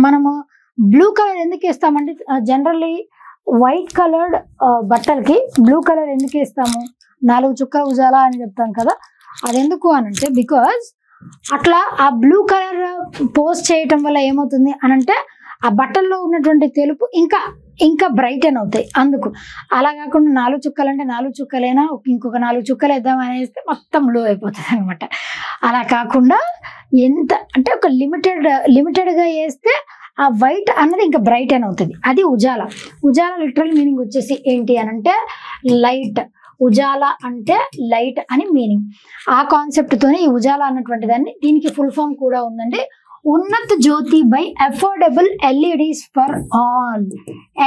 మనము బ్లూ కలర్ ఎందుకు వేస్తామంటే జనరల్లీ వైట్ కలర్డ్ బట్టలకి బ్లూ కలర్ ఎందుకు వేస్తాము? 4 చుక్కల ఉజాలా అని చెప్తాం కదా. అది ఎందుకు అని అంటే బికాజ్ అట్లా ఆ బ్లూ కలర్ పోస్ట్ చేయటం వల్ల ఏమవుతుంది అని అంటే ఆ బట్టల్లో ఉన్నటువంటి తెలుపు ఇంకా బ్రైటన్ అవుతాయి. అందుకు అలా కాకుండా 4 చుక్కలు అంటే 4 చుక్కలైనా ఇంకొక 4 చుక్కలు వేద్దాం అనేస్తే మొత్తం బ్లూ అయిపోతుంది అనమాట. అలా కాకుండా ఎంత అంటే ఒక లిమిటెడ్గా వేస్తే ఆ వైట్ అన్నది ఇంకా బ్రైటన్ అవుతుంది. అది ఉజాలా. ఉజాలా లిటరల్ మీనింగ్ వచ్చేసి ఏంటి అని అంటే లైట్. ఉజాలా అంటే లైట్ అని మీనింగ్. ఆ కాన్సెప్ట్తోనే ఈ ఉజాలా అన్నటువంటి దాన్ని, దీనికి ఫుల్ ఫామ్ కూడా ఉందండి, Unnat Jyoti by affordable LEDs for all.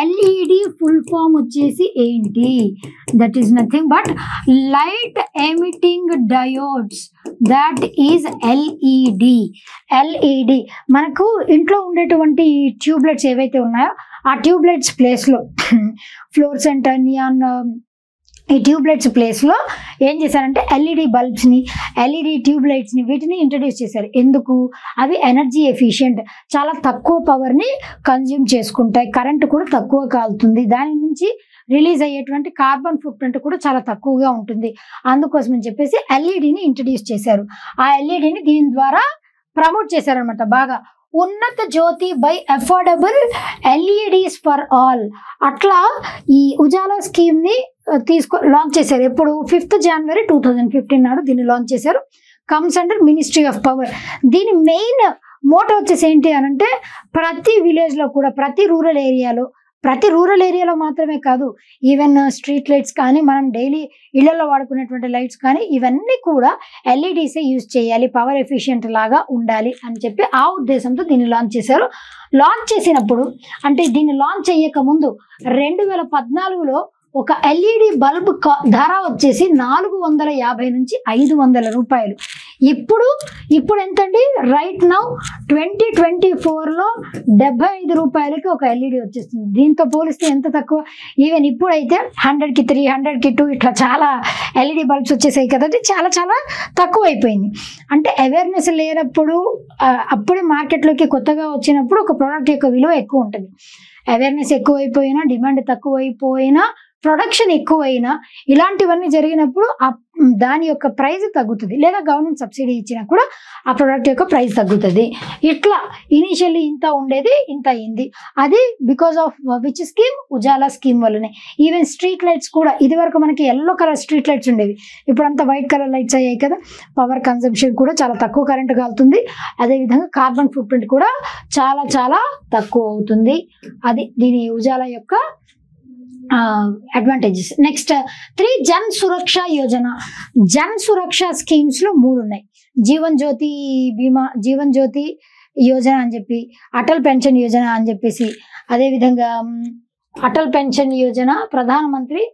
LED full form వచ్చేసి ఏంటి? That is nothing but light emitting diodes, that is LED. మనకు ఇంట్లో ఉండేటువంటి ట్యూబ్లైట్స్ ఏవైతే ఉన్నాయో ఆ ట్యూబ్లైట్స్ ప్లేస్లో ఫ్లోరెసెంట్, నియాన్ ఈ ట్యూబ్లైట్స్ ప్లేస్లో ఏం చేశారంటే LED బల్బ్స్ని, LED ట్యూబ్లైట్స్ని వీటిని ఇంట్రడ్యూస్ చేశారు. ఎందుకు? అవి ఎనర్జీ ఎఫిషియెంట్, చాలా తక్కువ పవర్ని కన్జ్యూమ్ చేసుకుంటాయి, కరెంటు కూడా తక్కువ కాలుతుంది, దాని నుంచి రిలీజ్ అయ్యేటువంటి కార్బన్ ఫుట్ ప్రింట్ కూడా చాలా తక్కువగా ఉంటుంది. అందుకోసం అని చెప్పేసి LEDని ఇంట్రడ్యూస్ చేశారు. ఆ LEDని దీని ద్వారా ప్రమోట్ చేశారనమాట బాగా. Unnat Jyoti by affordable LEDs for all. అట్లా ఈ ఉజాలా స్కీమ్ని లాంచ్ చేశారు. ఎప్పుడు? 5th January 2015 నాడు దీన్ని లాంచ్ చేశారు. Comes under ministry of power. దీని మెయిన్ మోటో వచ్చేసి ఏంటి అని అంటే ప్రతి విలేజ్లో కూడా, ప్రతి రూరల్ ఏరియాలో మాత్రమే కాదు, ఈవెన్ స్ట్రీట్ లైట్స్ కానీ, మనం డైలీ ఇళ్లలో వాడుకునేటువంటి లైట్స్ కానీ, ఇవన్నీ కూడా LEDసే యూజ్ చేయాలి, పవర్ ఎఫిషియెంట్ లాగా ఉండాలి అని చెప్పి ఆ ఉద్దేశంతో దీన్ని లాంచ్ చేశారు. లాంచ్ చేసినప్పుడు అంటే దీన్ని లాంచ్ అయ్యక ముందు 2014లో ఒక LED బల్బ్ ధర వచ్చేసి 450 నుంచి 500 రూపాయలు. ఇప్పుడు ఎంతండి? రైట్ నౌ 2024లో 75 రూపాయలకి ఒక LED వచ్చేస్తుంది. దీంతో పోలిస్తే ఎంత తక్కువ? ఈవెన్ ఇప్పుడైతే 100కి 3, 100కి 2 ఇట్లా చాలా LED బల్బ్స్ వచ్చేసాయి కదండి. చాలా చాలా తక్కువ అయిపోయింది. అంటే అవేర్నెస్ లేనప్పుడు, అప్పుడే మార్కెట్లోకి కొత్తగా వచ్చినప్పుడు ఒక ప్రోడక్ట్ యొక్క విలువ ఎక్కువ ఉంటుంది. అవేర్నెస్ ఎక్కువైపోయినా, డిమాండ్ తక్కువైపోయినా ప్రొడక్షన్ ఎక్కువైనా ఇలాంటివన్నీ జరిగినప్పుడు దాని యొక్క ప్రైస్ తగ్గుతుంది, లేదా గవర్నమెంట్ సబ్సిడీ ఇచ్చినా కూడా ఆ ప్రొడక్ట్ యొక్క ప్రైస్ తగ్గుతుంది. ఇట్లా ఇనీషియల్లీ ఇంత ఉండేది ఇంత అయింది. అది because of which scheme? Ujala scheme వల్లనే. ఈవెన్ స్ట్రీట్ లైట్స్ కూడా ఇది వరకు మనకి ఎల్లో కలర్ స్ట్రీట్ లైట్స్ ఉండేవి, ఇప్పుడు అంతా వైట్ కలర్ లైట్స్ అయ్యాయి కదా. పవర్ కన్సంప్షన్ కూడా చాలా తక్కువ కరెంట్ కాలుతుంది, అదేవిధంగా కార్బన్ ఫుట్ ప్రింట్ కూడా చాలా చాలా తక్కువ అవుతుంది. అది దీని ఉజాలా యొక్క అడ్వాంటేజెస్. నెక్స్ట్ 3 జన్ సురక్ష యోజన. జన్ సురక్ష స్కీమ్స్ లో 3 ఉన్నాయి. జీవన్ జ్యోతి బీమా, జీవన్ జ్యోతి యోజన అని చెప్పి, అటల్ పెన్షన్ యోజన అని చెప్పేసి, అదేవిధంగా అటల్ పెన్షన్ యోజన, ప్రధానమంత్రి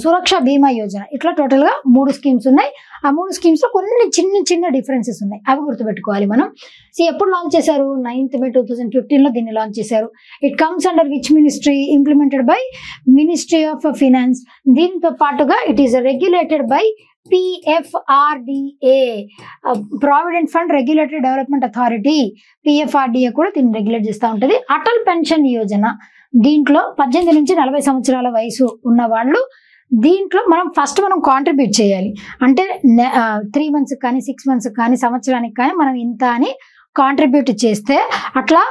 సురక్ష బీమా యోజన. ఇట్లా టోటల్ గా 3 స్కీమ్స్ ఉన్నాయి. ఆ 3 స్కీమ్స్ లో కొన్ని చిన్న చిన్న డిఫరెన్సెస్ ఉన్నాయి, అవి గుర్తుపెట్టుకోవాలి మనం. ఎప్పుడు లాంచ్ చేశారు? 9th May 2015 లో దీన్ని లాంచ్ చేశారు. It comes under which ministry? Implemented by ministry of finance. దీంతో పాటుగా it is regulated by PFRDA, provident fund regulatory development authority. PFRDA కూడా దీన్ని రెగ్యులేట్ చేస్తూ ఉంటుంది. అటల్ పెన్షన్ యోజన, దీంట్లో 18 నుంచి 40 సంవత్సరాల వయసు ఉన్న వాళ్ళు, దీంట్లో మనం కాంట్రిబ్యూట్ చేయాలి. అంటే 3 months కానీ 6 months కానీ సంవత్సరానికి కానీ మనం ఇంత అని కాంట్రిబ్యూట్ చేస్తే, అట్లా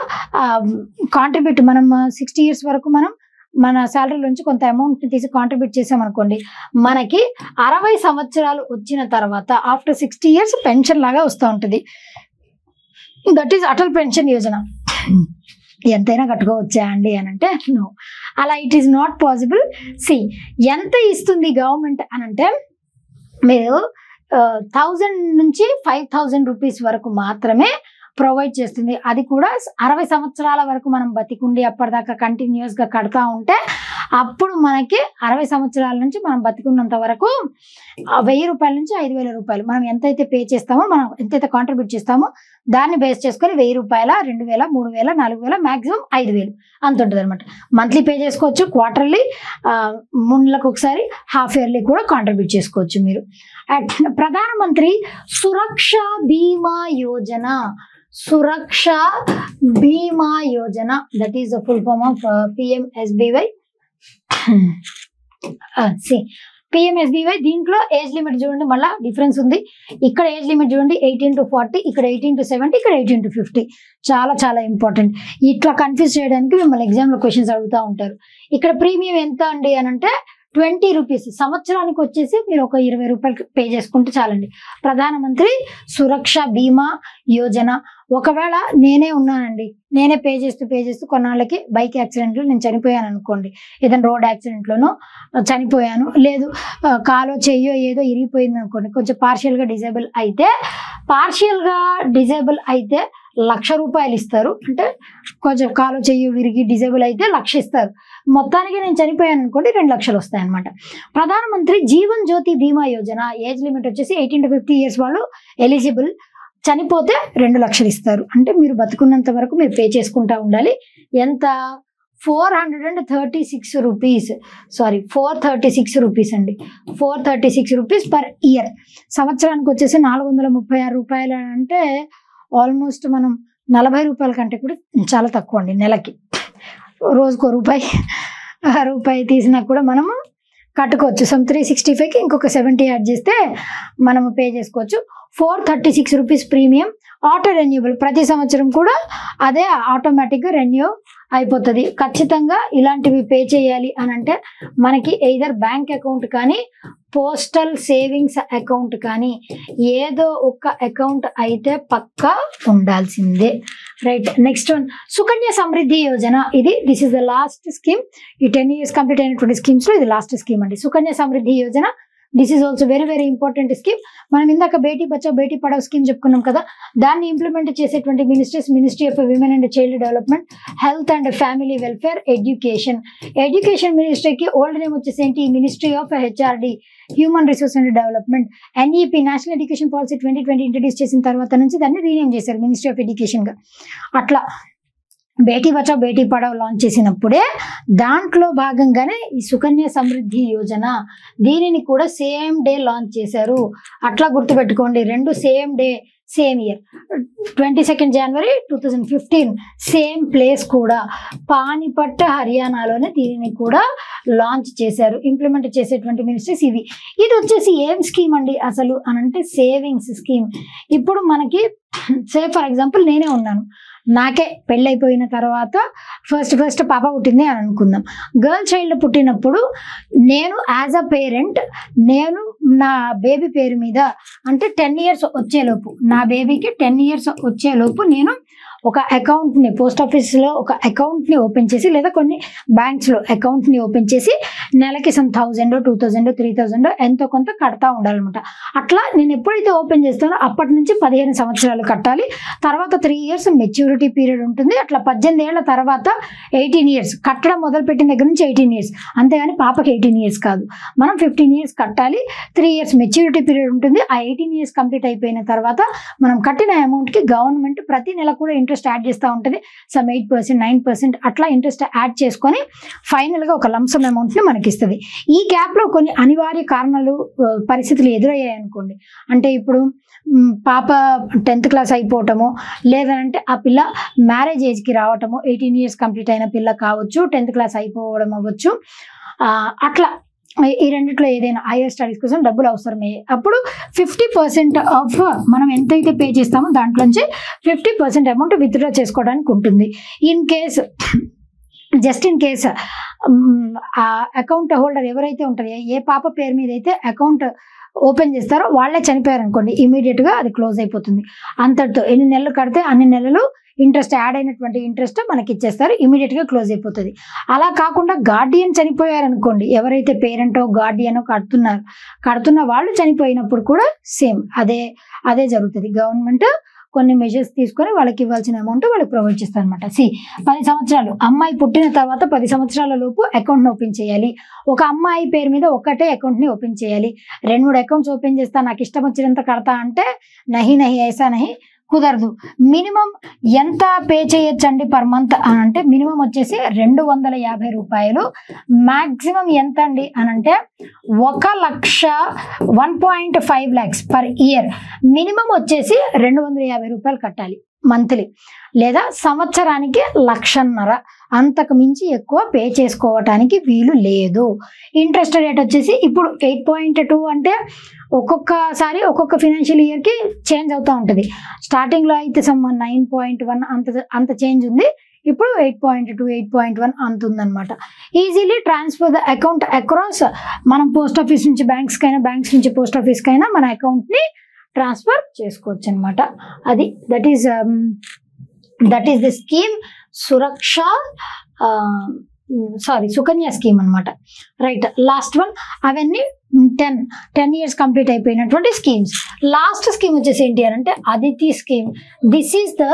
కాంట్రిబ్యూట్ మనం 60 years వరకు మనం మన శాలరీ నుంచి కొంత అమౌంట్ తీసి కాంట్రిబ్యూట్ చేసామనుకోండి, మనకి 60 సంవత్సరాలు వచ్చిన తర్వాత ఆఫ్టర్ 60 years పెన్షన్ లాగా వస్తూ ఉంటుంది. That is Atal pension Yojana. ఎంతైనా కట్టుకోవచ్చా అండి అని అంటే నో, అలా ఇట్ ఈస్ నాట్ పాసిబుల్. ఎంత ఇస్తుంది గవర్నమెంట్ అని అంటే, మీరు 1000 నుంచి 5000 రూపీస్ వరకు మాత్రమే ప్రొవైడ్ చేస్తుంది. అది కూడా 60 సంవత్సరాల వరకు మనం బతికుండి అప్పటిదాకా కంటిన్యూస్గా కడతా ఉంటే, అప్పుడు మనకి 60 సంవత్సరాల నుంచి మనం బతికున్నంత వరకు 1000 రూపాయల నుంచి 5000 రూపాయలు మనం ఎంతైతే పే చేస్తామో, మనం ఎంతైతే కాంట్రిబ్యూట్ చేస్తామో దాన్ని బేస్ చేసుకొని 1000 రూపాయల, 2000, 3000, 4000, మాక్సిమం 5000 అంత ఉంటుంది అనమాట. మంత్లీ పే చేసుకోవచ్చు, క్వార్టర్లీ, 3 నెలలకు ఒకసారి, హాఫ్ ఇయర్లీ కూడా కాంట్రిబ్యూట్ చేసుకోవచ్చు మీరు. ప్రధానమంత్రి సురక్ష Bima Yojana. Suraksha Bima Yojana, that is the full form of PMSBY. PMSBY. దీంట్లో ఏజ్ లిమిట్ చూడండి, మళ్ళీ డిఫరెన్స్ ఉంది. ఇక్కడ ఏజ్ లిమిట్ చూడండి 18 to 40, ఇక్కడ 18 to 70, ఇక్కడ 18 to 50. చాలా చాలా ఇంపార్టెంట్. ఇట్లా కన్ఫ్యూజ్ చేయడానికి మిమ్మల్ని ఎగ్జామ్లో క్వశ్చన్స్ అడుగుతూ ఉంటారు. ఇక్కడ ప్రీమియం ఎంత అండి అని అంటే 20 రూపీస్. సంవత్సరానికి వచ్చేసి మీరు ఒక 20 రూపాయలు పే చేసుకుంటే చాలండి. ప్రధానమంత్రి సురక్ష బీమా యోజన. ఒకవేళ నేనే ఉన్నానండి, నేనే పే చేస్తూ కొన్నాళ్ళకి బైక్ యాక్సిడెంట్లో నేను చనిపోయాను అనుకోండి, ఏదైనా రోడ్ యాక్సిడెంట్లోనో చనిపోయాను, లేదు కాలో చెయ్యో ఏదో ఇరిగిపోయింది అనుకోండి, కొంచెం పార్షియల్గా డిజేబుల్ అయితే 1,00,000 రూపాయలు ఇస్తారు. అంటే కొంచెం కాలో చెయ్యో విరిగి డిజేబుల్ అయితే 1,00,000 ఇస్తారు. మొత్తానికి నేను చనిపోయాను అనుకోండి 2,00,000 వస్తాయి అనమాట. ప్రధానమంత్రి జీవన్ జ్యోతి బీమా యోజన. ఏజ్ లిమిట్ వచ్చేసి 18 to 50 years వాళ్ళు ఎలిజిబుల్. చనిపోతే 2,00,000 ఇస్తారు. అంటే మీరు బతుకున్నంత వరకు మీరు పే చేసుకుంటా ఉండాలి. ఎంత? 436 రూపీస్, సారీ 436 రూపీస్ అండి. 436 రూపీస్ పర్ ఇయర్. సంవత్సరానికి వచ్చేసి 436 రూపాయలు అంటే ఆల్మోస్ట్ మనం 40 రూపాయల కంటే కూడా చాలా తక్కువ అండి నెలకి. రోజుకో రూపాయి తీసినా కూడా మనము కట్టుకోవచ్చు. 365కి ఇంకొక 70 యాడ్ చేస్తే మనము పే చేసుకోవచ్చు. 436 రూపీస్ ప్రీమియం. ఆటో రెన్యూబుల్, ప్రతి సంవత్సరం కూడా అదే ఆటోమేటిక్గా రెన్యూ అయిపోతుంది. ఖచ్చితంగా ఇలాంటివి పే చేయాలి అని అంటే మనకి ఎయిదర్ బ్యాంక్ అకౌంట్ కానీ పోస్టల్ సేవింగ్స్ అకౌంట్ కానీ ఏదో ఒక అకౌంట్ అయితే పక్కా ఉండాల్సిందే. Right. Next one Sukanya Samriddhi Yojana. This is the last scheme. ఈ 10 years కంప్లీట్ అయినటువంటి స్కీమ్స్లో ఇది లాస్ట్ స్కీమ్ అండి. Sukanya Samriddhi Yojana. This is also very very important scheme. మనం ఇందాక బేటీ బచావ్ బేటీ పడావ్ స్కీమ్ చెప్పుకున్నాం కదా, దాన్ని ఇంప్లిమెంట్ చేసేటువంటి ministries ministry of women and child development, health and family welfare, education. Education మినిస్ట్రీకి ఓల్డ్ నేమ్ వచ్చేసి ఏంటి? Ministry of HRD, human resource and development. NEP national education policy 2020 introduce చేసిన తర్వాత నుంచి దాన్ని రీనేమ్ చేశారు మినిస్ట్రీ ఆఫ్ ఎడ్యుకేషన్గా. అట్లా బేటీ బచావ్ బేటీ పడావ్ లాంచ్ చేసినప్పుడే దాంట్లో భాగంగానే ఈ సుకన్య సమృద్ధి యోజన, దీనిని కూడా సేమ్ డే లాంచ్ చేశారు. అట్లా గుర్తుపెట్టుకోండి, 2 same day same year. 22 January 2015 same place కూడా పానిపట్ హర్యానాలోనే దీనిని కూడా లాంచ్ చేశారు, ఇంప్లిమెంట్ చేసేటువంటి మినిస్ట్రీస్ ఇవి. ఇది వచ్చేసి ఏం స్కీమ్ అండి అసలు అని అంటే సేవింగ్స్ స్కీమ్. ఇప్పుడు మనకి సే ఫర్ ఎగ్జాంపుల్ నేనే ఉన్నాను, నాకే పెళ్ళైపోయిన తర్వాత ఫస్ట్ పాప పుట్టింది అని అనుకుందాం. గర్ల్ చైల్డ్ పుట్టినప్పుడు నేను యాజ్ అ పేరెంట్ నేను నా బేబీ పేరు మీద అంటే 10 years వచ్చేలోపు, నా బేబీకి 10 years వచ్చేలోపు నేను ఒక అకౌంట్ని పోస్ట్ ఆఫీస్లో ఒక అకౌంట్ని ఓపెన్ చేసి లేదా కొన్ని బ్యాంక్స్లో అకౌంట్ని ఓపెన్ చేసి నెలకి సమ్ 1000, 2000, 3000 ఎంతో కొంత కడతా ఉండాలన్నమాట. అట్లా నేను ఎప్పుడైతే ఓపెన్ చేస్తానో అప్పటి నుంచి 15 సంవత్సరాలు కట్టాలి. తర్వాత 3 years మెచ్యూరిటీ పీరియడ్ ఉంటుంది. అట్లా 18 ఏళ్ల తర్వాత 18 years కట్టడం మొదలుపెట్టిన దగ్గర నుంచి 18 years, అంతేగాని పాపకి 18 years కాదు, మనం 15 years కట్టాలి. 3 years మెచ్యూరిటీ పీరియడ్ ఉంటుంది. ఆ 18 years కంప్లీట్ అయిపోయిన తర్వాత మనం కట్టిన అమౌంట్కి గవర్నమెంట్ ప్రతి నెల కూడా ఇంట్రెస్ట్ యాడ్ చేస్తూ ఉంటుంది. సమ్ 8%, 9% అట్లా ఇంట్రెస్ట్ యాడ్ చేసుకొని ఫైనల్గా ఒక లంసమ్ అమౌంట్ని మనకి ఇస్తుంది. ఈ గ్యాప్లో కొన్ని అనివార్య కారణాలు పరిస్థితులు ఎదురయ్యాయి అనుకోండి, అంటే ఇప్పుడు పాప 10th class అయిపోవటము, లేదంటే ఆ పిల్ల మ్యారేజ్ ఏజ్కి రావటము, 18 years కంప్లీట్ అయిన పిల్ల కావచ్చు, 10th class అయిపోవడం అవ్వచ్చు, అట్లా ఈ రెండిట్లో ఏదైనా హైయర్ స్టడీస్ కోసం డబ్బులు అవసరమే. అప్పుడు 50% ఆఫ్ మనం ఎంతైతే పే చేస్తామో దాంట్లోంచి 50% అమౌంట్ విత్డ్రా చేసుకోవడానికి ఉంటుంది. జస్ట్ ఇన్ కేస్ ఆ అకౌంట్ హోల్డర్ ఎవరైతే ఉంటారో, ఏ పాప పేరు మీద అయితే అకౌంట్ ఓపెన్ చేస్తారో వాళ్ళే చనిపోయారు అనుకోండి, ఇమీడియట్గా అది క్లోజ్ అయిపోతుంది. అంతటితో ఎన్ని నెలలు కడితే అన్ని నెలలు ఇంట్రెస్ట్ యాడ్ అయినటువంటి ఇంట్రెస్ట్ మనకి ఇచ్చేస్తారు, ఇమీడియట్గా క్లోజ్ అయిపోతుంది. అలా కాకుండా గార్డియన్ చనిపోయారు అనుకోండి, ఎవరైతే పేరెంటో గార్డియనో కడుతున్న వాళ్ళు చనిపోయినప్పుడు కూడా సేమ్ అదే జరుగుతుంది. గవర్నమెంట్ కొన్ని మెజర్స్ తీసుకొని వాళ్ళకి ఇవ్వాల్సిన అమౌంట్ వాళ్ళకి ప్రొవైడ్ చేస్తారు అనమాట. 10 సంవత్సరాలు అమ్మాయి పుట్టిన తర్వాత 10 సంవత్సరాల లోపు అకౌంట్ని ఓపెన్ చేయాలి. ఒక అమ్మాయి పేరు మీద ఒకటే అకౌంట్ని ఓపెన్ చేయాలి. 2-3 అకౌంట్స్ ఓపెన్ చేస్తా, నాకు ఇష్టం వచ్చినంత కడతా అంటే నహి ఐసా నహి, కుదరదు. మినిమం ఎంత పే చేయొచ్చండి పర్ మంత్ అని అంటే మినిమం వచ్చేసి 250 రూపాయలు. మ్యాక్సిమం ఎంత అండి అని అంటే 1,01.5 lakhs పర్ ఇయర్. మినిమం వచ్చేసి 250 రూపాయలు కట్టాలి మంత్లీ, లేదా సంవత్సరానికి 1,50,000. అంతకు మించి ఎక్కువ పే చేసుకోవటానికి వీలు లేదు. ఇంట్రెస్ట్ రేట్ వచ్చేసి ఇప్పుడు 8.2 అంటే ఒక్కొక్కసారి ఒక్కొక్క ఫినాన్షియల్ ఇయర్కి చేంజ్ అవుతూ ఉంటుంది. స్టార్టింగ్లో అయితే సమ్ 9.1 అంత చేంజ్ ఉంది, ఇప్పుడు 8.2, 8.1 అంత ఉందన్నమాట. Easily transfer the account across. మనం పోస్ట్ ఆఫీస్ నుంచి బ్యాంక్స్కైనా, బ్యాంక్స్ నుంచి పోస్ట్ ఆఫీస్కైనా మన అకౌంట్ని ట్రాన్స్ఫర్ చేసుకోవచ్చు అనమాట. అది that is the scheme Sukanya scheme అనమాట. Right, last one. అవన్నీ 10 years కంప్లీట్ అయిపోయినటువంటి స్కీమ్స్. లాస్ట్ స్కీమ్ వచ్చేసి ఏంటి అని అంటే Aditi scheme. This is the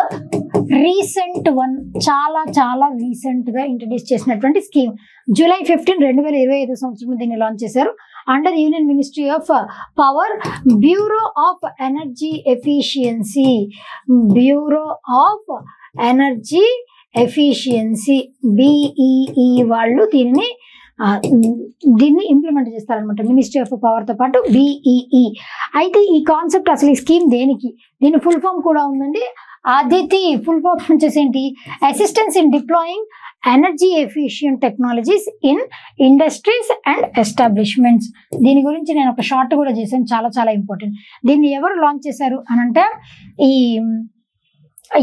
recent one, చాలా రీసెంట్గా ఇంట్రడ్యూస్ చేసినటువంటి స్కీమ్. July 15, 2025 సంవత్సరంలో దీన్ని లాంచ్ చేశారు. Under union ministry of power, bureau of energy efficiency, BEE వాళ్ళు దీన్ని ఇంప్లిమెంట్ చేస్తారనమాట. మినిస్ట్రీ ఆఫ్ పవర్తో పాటు BEE. అయితే ఈ కాన్సెప్ట్ అసలు ఈ స్కీమ్ దేనికి, దీని ఫుల్ ఫామ్ కూడా ఉందండి. అదితి ఫుల్ ఫామ్ వచ్చేసి ఏంటి, assistance in deploying energy efficient technologies in industries and establishments. దీని గురించి నేను ఒక షార్ట్ కూడా చేశాను, చాలా ఇంపార్టెంట్. దీన్ని ఎవరు లాంచ్ చేశారు అనంటే ఈ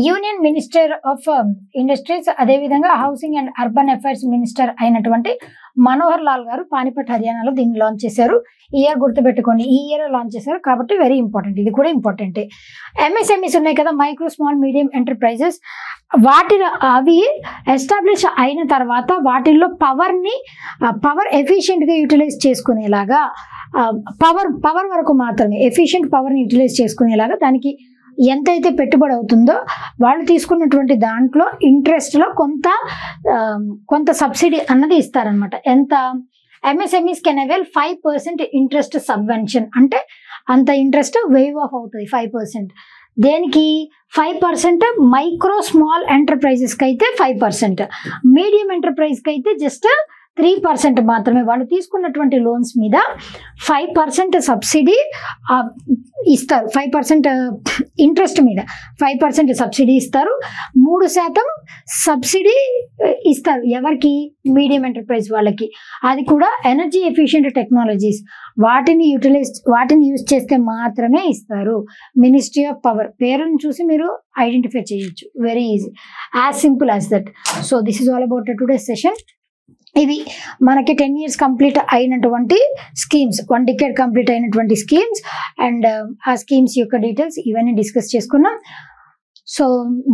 యూనియన్ మినిస్టర్ ఆఫ్ ఇండస్ట్రీస్, అదేవిధంగా housing and urban affairs minister అయినటువంటి మనోహర్ లాల్ గారు పానిపట్ హర్యానాలో దీన్ని లాంచ్ చేశారు. ఇయర్ గుర్తుపెట్టుకోండి, ఈ ఇయర్ లాంచ్ చేశారు కాబట్టి వెరీ ఇంపార్టెంట్. ఇది కూడా ఇంపార్టెంటే. MSMEs ఉన్నాయి కదా, మైక్రో స్మాల్ మీడియం ఎంటర్ప్రైజెస్, అవి ఎస్టాబ్లిష్ అయిన తర్వాత వాటిల్లో పవర్ ఎఫిషియెంట్గా యూటిలైజ్ చేసుకునేలాగా, పవర్ వరకు మాత్రమే ఎఫిషియెంట్ పవర్ని యూటిలైజ్ చేసుకునేలాగా దానికి ఎంతైతే పెట్టుబడి అవుతుందో వాళ్ళు తీసుకున్నటువంటి దాంట్లో ఇంట్రెస్ట్లో కొంత సబ్సిడీ అన్నది ఇస్తారనమాట. ఎంత, MSMEs can avail 5% interest subvention, అంటే అంత ఇంట్రెస్ట్ వేవ్ ఆఫ్ అవుతుంది 5%. దేనికి 5%? మైక్రో స్మాల్ ఎంటర్ప్రైజెస్కి అయితే 5%, మీడియం ఎంటర్ప్రైజ్కి అయితే జస్ట్ 3% మాత్రమే. వాళ్ళు తీసుకున్నటువంటి లోన్స్ మీద 5% సబ్సిడీ ఇస్తారు. 5% ఇంట్రెస్ట్ మీద 5% సబ్సిడీ ఇస్తారు. 3% సబ్సిడీ ఇస్తారు. ఎవరికి? మీడియం ఎంటర్ప్రైజ్ వాళ్ళకి. అది కూడా ఎనర్జీ ఎఫిషియెంట్ టెక్నాలజీస్ వాటిని యూజ్ చేస్తే మాత్రమే ఇస్తారు. మినిస్ట్రీ ఆఫ్ పవర్ పేరుని చూసి మీరు ఐడెంటిఫై చేయొచ్చు. Very easy, as simple as that. So this is all about today's session. ఇవి మనకి 10 years కంప్లీట్ అయినటువంటి స్కీమ్స్, 1 decade కంప్లీట్ అయినటువంటి స్కీమ్స్ అండ్ ఆ స్కీమ్స్ యొక్క డీటెయిల్స్ ఇవన్నీ డిస్కస్ చేసుకున్నాం. So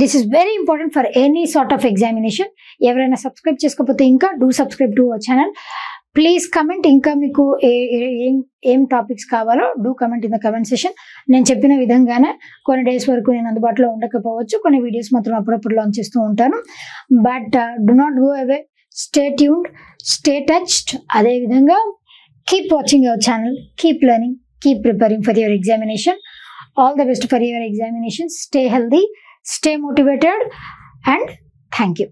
this is very important for any sort of examination. ఎవరైనా subscribe చేసుకోకపోతే ఇంకా do subscribe to our channel. Please comment, ఇంకా మీకు ఏం టాపిక్స్ కావాలో do comment in the comment session. నేను చెప్పిన విధంగానే కొన్ని డేస్ వరకు నేను అందుబాటులో ఉండకపోవచ్చు, కొన్ని వీడియోస్ మాత్రం అప్పుడప్పుడు లాంచ్ చేస్తూ ఉంటాను. But do not go away, stay tuned, stay touched. అదేవిధంగా keep watching our channel, keep learning, keep preparing for your examination. All the best for your examination. Stay healthy, stay motivated, and thank you.